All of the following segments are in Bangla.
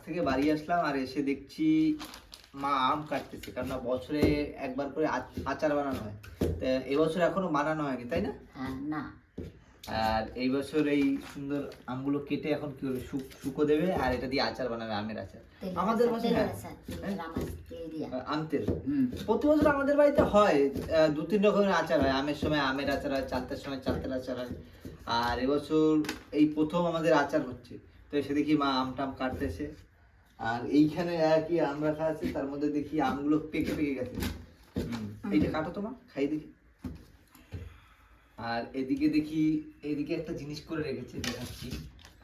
থেকে বাড়ি আসলাম আর এসে দেখছি মা আম কাটতেছে, কারণ বছরে একবার করে আচার বানানো হয়। তা এবছর এখনো বানানো হয়নি, তাই না? না। আর এই বছর এই সুন্দর আমগুলো কেটে এখন কি করবে, শুকো দেবে আর এটা দিয়ে আচার বানাবে, আমের আচার। আমাদের বাসায় আম তেল প্রতি বছর আমাদের বাড়িতে হয়, 2-3 রকমের আচার হয়। আমের সময় আমের আচার হয়, চালতার সময় চালতার আচার হয়। আর এবছর এই প্রথম আমাদের আচার হচ্ছে, তো এসে দেখি মা আম টাম কাটতেছে। আর এইখানে আর কি আম রাখা আছে, তার মধ্যে দেখি আমগুলো পেকে পেকে গেছে। এইটা কাটো তো মা, খাই দেখি। আর এদিকে দেখি, এদিকে একটা জিনিস করে রেখেছে, দেখাচ্ছি।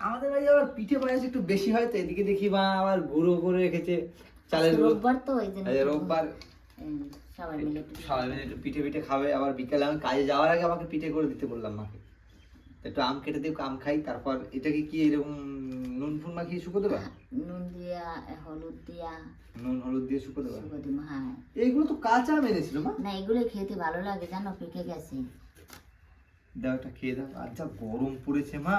আমাদের বাড়ি আবার পিঠে পায়েস একটু বেশি হয়, তো এদিকে দেখি মা আবার গুঁড়ো করে রেখেছে চালের। রোববার তো ওই জন্য রোববার সবাই মিলে একটু পিঠে পিঠে খাবে। আবার বিকালে আমি কাজে যাওয়ার আগে আমাকে পিঠে করে দিতে বললাম মাকে। একটু আম কেটে দিও, আম খাই। তারপর এটাকে কি এরকম নুন ফুন মাখিয়ে শুকো দেবা? নুন দিয়া হলুদ দিয়া, নুন হলুদ দিয়ে শুকো দেবা? শুকো দিব। হ্যাঁ, এইগুলো তো কাঁচা আম এনেছিল মা। না, এগুলো খেতে ভালো লাগে জানো, পেকে গেছে। দাও, এটা খেয়ে দাও। আচ্ছা, গরম পড়েছে মা,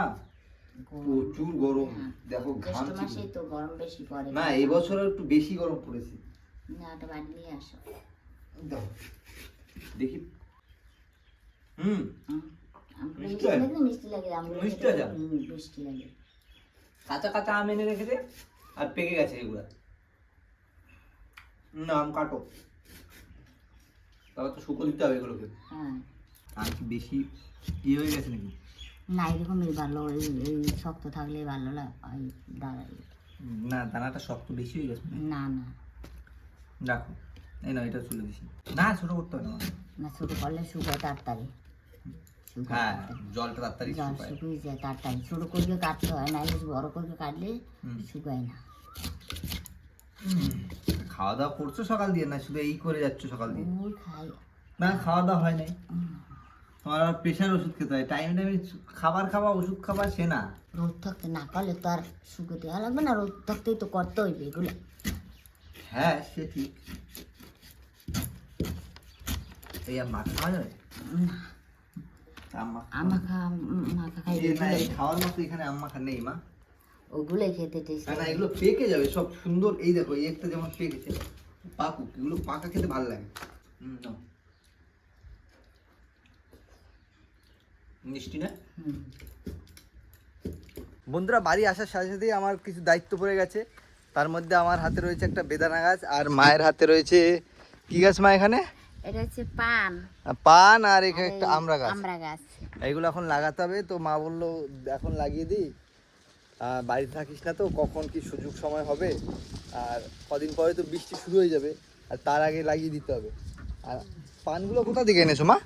প্রচুর গরম। দেখো ঘাম মাসে তো গরম বেশি পড়ে না, এই বছর একটু বেশি গরম পড়েছে। না, ওটা বাড়ি নিয়ে আসো। দাও দেখি। মিষ্টি লাগে, মিষ্টি লাগে, মিষ্টি আছে, মিষ্টি লাগে। কাঁচা কাঁচা আম এনে রেখেছে আর পেকে গেছে এগুলা। না, আম কাটো, তারপর তো শুকো দিতে হবে এগুলোকে। হ্যাঁ, আর কি বেশি ইয়ে হয়ে গেছে নাকি? না, এরকমই ভালো, এই শক্ত থাকলে ভালো লাগে। না, দানাটা শক্ত বেশি হয়ে গেছে। না না, দেখো, এই না, এটা তুলে দিছি। না, ছোট করতে হবে না, ছোট করলে শুকায় তাড়াতাড়ি। হ্যাঁ, জলটা তাড়াতাড়ি জল শুকিয়ে যায় তাড়াতাড়ি। ছোট করে কাটতে হয়, না বড় করে কাটলে শুকায় না। খাওয়া দাওয়া করছো সকাল দিয়ে, না শুধু এই করে যাচ্ছ সকাল দিয়ে? খাই না, খাওয়া দাওয়া হয় নাই। তোমার আর প্রেশার ওষুধ খেতে হয়, টাইম টাইমে খাবার খাওয়া, ওষুধ খাবার, সে না। রোদ থাকতে না করলে তো আর শুকো দেওয়া লাগবে না, রোদ থাকতেই তো করতে হইবে এগুলো। হ্যাঁ, সে ঠিক। এই মাখা খাওয়া যাবে না, খাওয়ার মতো এখানে আম মাখা নেই মা। ওগুলোই খেতে টেস্ট। না, এগুলো পেকে যাবে সব সুন্দর। এই দেখো, এই একটা যেমন পেকেছে, পাকুক, এগুলো পাকা খেতে ভালো লাগে। মিষ্টি না? বন্ধুরা, বাড়ি আসার সাথে সাথেই আমার কিছু দায়িত্ব পড়ে গেছে। তার মধ্যে আমার হাতে রয়েছে একটা বেদানা গাছ, আর মায়ের হাতে রয়েছে কি গাছ মা? এখানে এটা হচ্ছে পান। পান, আর এখানে একটা আমড়া গাছ। এইগুলো এখন লাগাতে হবে। তো মা বললো এখন লাগিয়ে দিই, বাড়িতে থাকিস না তো, কখন কি সুযোগ সময় হবে, আর কদিন পরে তো বৃষ্টি শুরু হয়ে যাবে, আর তার আগে লাগিয়ে দিতে হবে। আর পানগুলো কোথা থেকে এনেছো মা?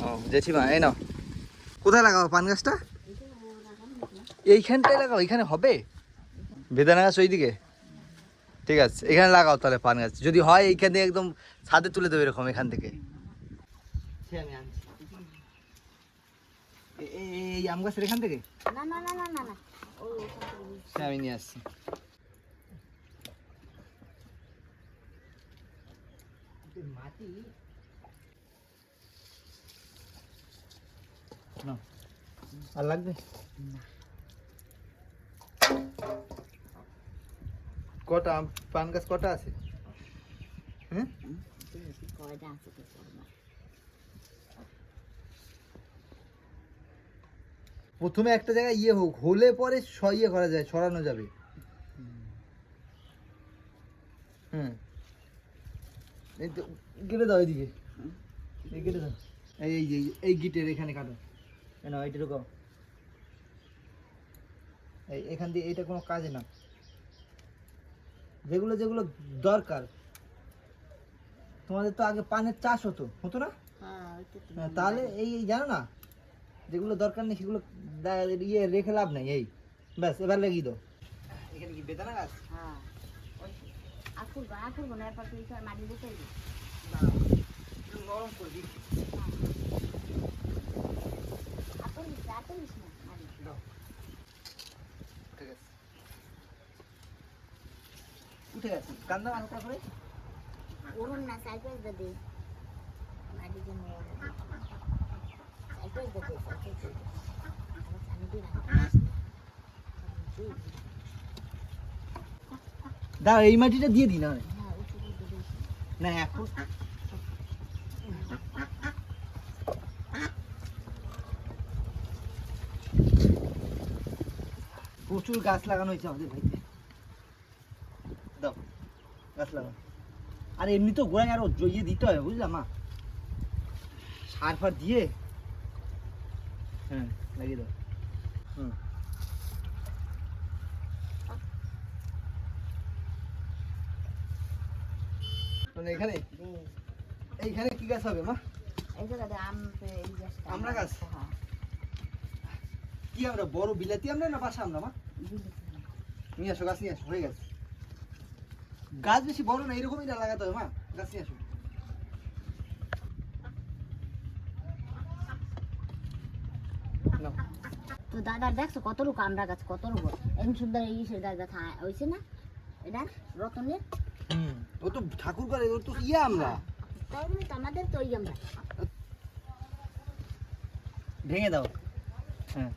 ও, জেঠিমা, এই নাও। কোথায় লাগাও পান গাছটা? এইখানটায় লাগাও, এখানে হবে। বেদানা গাছ ওইদিকে? ঠিক আছে, এখানে লাগাও তাহলে পান গাছ। যদি হয় এইখান থেকে একদম ছাদে তুলে দেবে এরকম, এখান থেকে। আমি আনছি এই আম গাছের এখান থেকে। আমি নিয়ে আসছি। মাটি আর লাগবে? কটা পান গাছ কটা আছে? হ্যাঁ, প্রথমে একটা জায়গায় ইয়ে হোক, হলে পরে ইয়ে করা যায়, সরানো যাবে। এই তো কেটে দাও, এইদিকে কেটে দাও। এই গিটের এখানে কাটো, না এইটা ঢুকাও। এখান দিয়ে এইটা কোনো কাজে না। যেগুলো যেগুলো দরকার, তোমাদের তো আগে পানের চাষ হতো না? তাহলে এই জানো না, যেগুলো দরকার নেই সেগুলো ইয়ে রেখে লাভ নেই। এই ব্যাস, এবার লাগিয়ে দাও। এখানে কি বেদানা গাছ? নরম করে দিই। উঠে গেছে, কান্দা হালকা করে। ওরম না, সাইকেল দে মাটি জন্য সাইকেল দে। দাঁড়া, এই মাটিটা দিয়ে দিই না হ্যাঁ উঁচু করে দেবে। না এখন প্রচুর গাছ লাগানো হয়েছে আমাদের বাড়িতে। দাও গাছ লাগানো। আর এমনি তো গোড়ায় আরো ইয়ে দিতে হবে বুঝলাম মা, সার ফার দিয়ে। হ্যাঁ লাগিয়ে দাও। হুম মানে এখানে হুম। এইখানে কি গাছ হবে মা? এই জায়গাতে এই গাছটা। আমরা গাছ? হ্যাঁ কি আমরা বড় বিলাতি আমরা না বাসা আমরা মা? বিলিতি। নিয়ে আসো গাছ নিয়ে আসো, হয়ে গেছে। গাছ বেশি বড় না, এরকমই লাগাতে হবে মা। গাছ নিয়ে আসো। নাও। তো দাদা দেখছো কত লোক আমরা গাছ কত লোক এমন সুন্দর এই সে দাদা হয়েছে না এটা রতনের। ও তো ঠাকুর করে, ও তো ইয়ে আমরা তাই বলে তো আমাদের তো ওই আমরা ভেঙে দাও। হ্যাঁ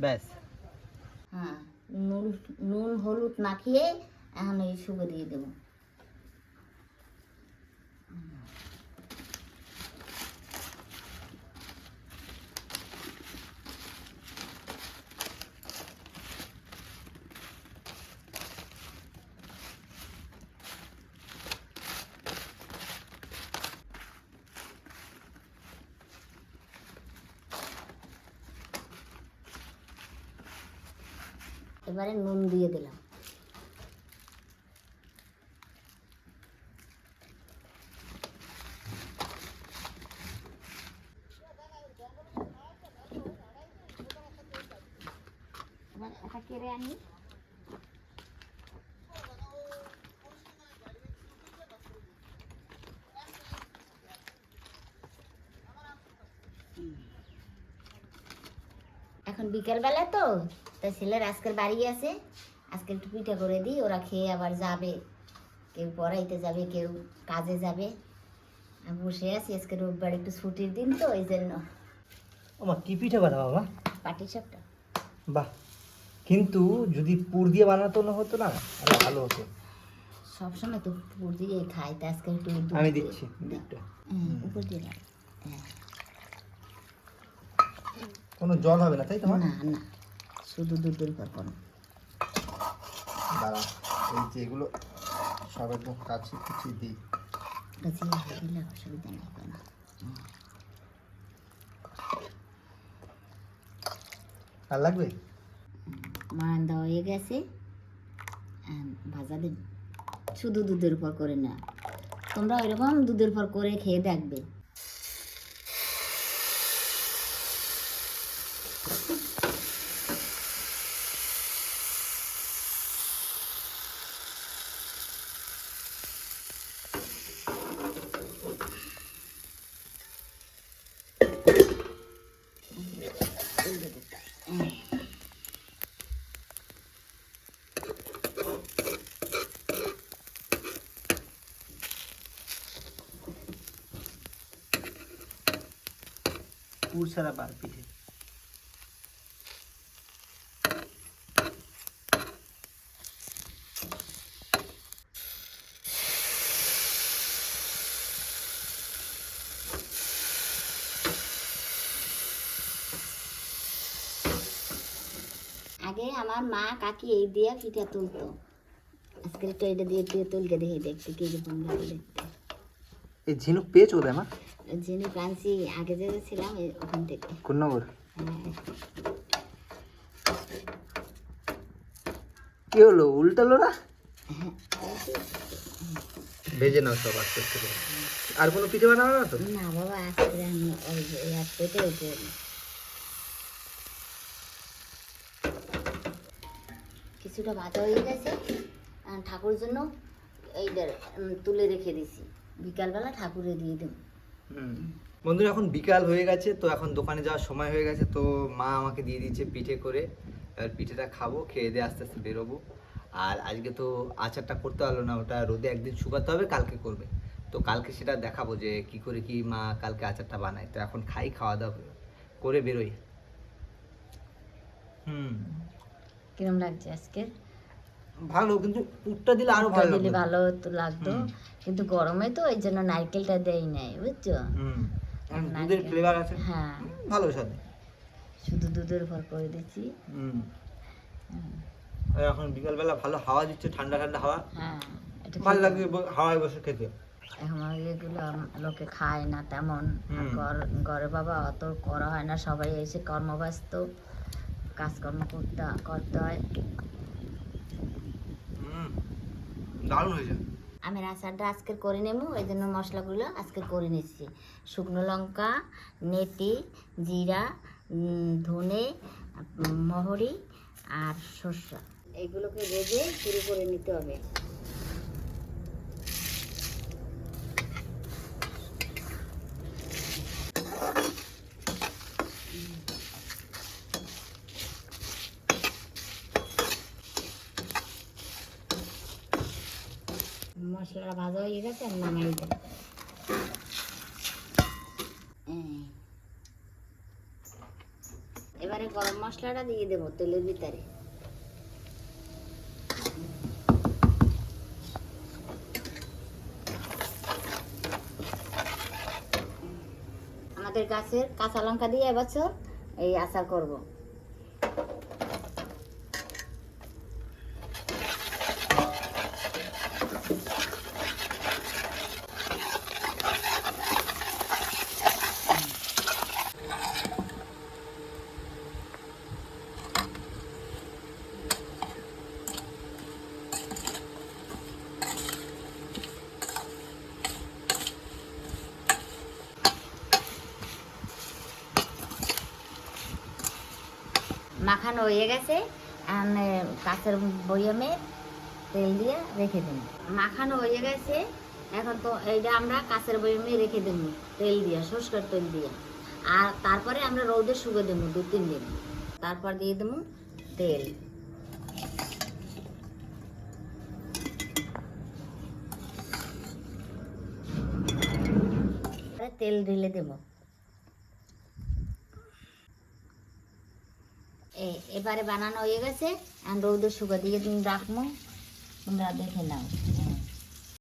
ব্যাস। হ্যাঁ নুন নুন হলুদ মাখিয়ে এখন এই শুকে দিয়ে দেবো। এবারে নুন দিয়ে দিলাম। এবার এটা কেড়ে আনি। এখন বিকেলবেলা তো তাই ছেলের আজকের বাড়ি আছে, আজকে একটু পিঠা করে দিই, ওরা খেয়ে আবার যাবে, কেউ পড়াইতে যাবে কেউ কাজে যাবে। আমি বসে আছি, আজকে রোববার একটু ছুটির দিন তো এই জন্য। আমার কি পিঠে বানাবো মা? পাটি সাপটা বাহ, কিন্তু যদি পুর দিয়ে বানাতো না হতো না আরো ভালো হতো। সবসময় তো পুর দিয়ে খাই, তা আজকে একটু দুধ আমি দিয়ে দিচ্ছি দাও। দিকটা। উপর দিয়ে দাও। হ্যাঁ কোনো জল হবে না তাই তোমার? না না শুধু দুধের উপর কোনো। দাঁড়া, এই যে এগুলো সব একদম কাছে কুচি দিই। দিলে অসুবিধা নেই কোনো। আর লাগবে? মান দেওয়া হয়ে গেছে, ভাজা দিন শুধু দুধের উপর করে না, তোমরা ওইরকম দুধের উপর করে খেয়ে দেখবে। পুর ছাড়া বার পিঠে। আগে আমার মা কাকি এই দিয়ে পিঠা তুলতো, আজকে একটু এটা দিয়ে দিয়ে তুলকে দেখে দেখতে কিরকম লাগে দেখতে। এই ঝিনুক পেয়েছো কোথায় মা? যিনি কাঁচি আগে যে ছিলাম ওখান থেকে। কোন নগর? হ্যাঁ কি হলো, উল্টালো না? ভেজে নাও সব আস্তে আস্তে করে। আর কোনো পিঠে বানাবে না তো? না বাবা আজকে আমি ওই এক পেটে উঠে কিছুটা ভাজা হয়ে গেছে, আর ঠাকুরের জন্য এইটা তুলে রেখে দিছি, বিকালবেলা ঠাকুরে দিয়ে দেব। বন্ধুরা এখন বিকাল হয়ে গেছে, তো এখন দোকানে যাওয়ার সময় হয়ে গেছে, তো মা আমাকে দিয়ে দিয়েছে পিঠে করে। আর পিঠেটা খাবো, খেয়ে দিয়ে আস্তে আস্তে বেরোবো। আর আজকে তো আচারটা করতে পারলো না, ওটা রোদে একদিন শুকাতে হবে, কালকে করবে। তো কালকে সেটা দেখাবো যে কি করে কি মা কালকে আচারটা বানায়। তো এখন খাই, খাওয়া দাওয়া করে বেরোই। কিরম লাগছে আজকে? ভালো, কিন্তু পুরটা দিলে আরো পুরটা ভালো দিলে লাগবে। ভালো তো লাগতো, কিন্তু গরমে তো এই জন্য নারকেলটা দেই নাই, বুঝছো? আর দুধের নারকেল, ফ্লেভার আছে। হ্যাঁ, ভালো স্বাদ। শুধু দুধের উপর করে দিচ্ছি। আর এখন বিকালবেলা ভালো হাওয়া দিচ্ছে, ঠান্ডা ঠান্ডা হাওয়া, হ্যাঁ, এটা ভালো খেতে লাগবে হাওয়ায় বসে খেতে। এখন এগুলো লোকে খায় না তেমন। আর হুম। ঘরে বাবা অত করা হয় না, সবাই এসে কর্মব্যস্ত, কাজকর্ম করতে হয়। দারুণ হয়েছে। আমি আচারটা আজকে করে নেবো, এই জন্য মশলাগুলো আজকে করে নিচ্ছি। শুকনো লঙ্কা, নেতি, জিরা, ধনে, মহরি আর সর্ষা, এইগুলোকে ভেজে শুরু করে নিতে হবে। মশলাটা ভাজা হয়ে গেছে, আর নামাই দেব। এবারে গরম মশলাটা দিয়ে দেবো তেলের ভিতরে। আমাদের গাছের কাঁচা লঙ্কা দিয়ে এবছর এই আচার করব। মাখানো হয়ে গেছে, কাঁচের বয়ামে তেল দিয়ে রেখে দিন। মাখানো হয়ে গেছে, এখন তো এইটা আমরা কাঁচের বয়ামে রেখে দেব তেল দিয়ে, সরষের তেল দিয়ে। আর তারপরে আমরা রোদে শুকিয়ে দেবো 2-3 দিন, তারপর দিয়ে দেবো তেল। তেল ঢেলে দেবো। এবারে বানানো হয়ে গেছে, আর রোদে শুকা দিয়ে তুমি রাখবো, তোমরা দেখে নাও।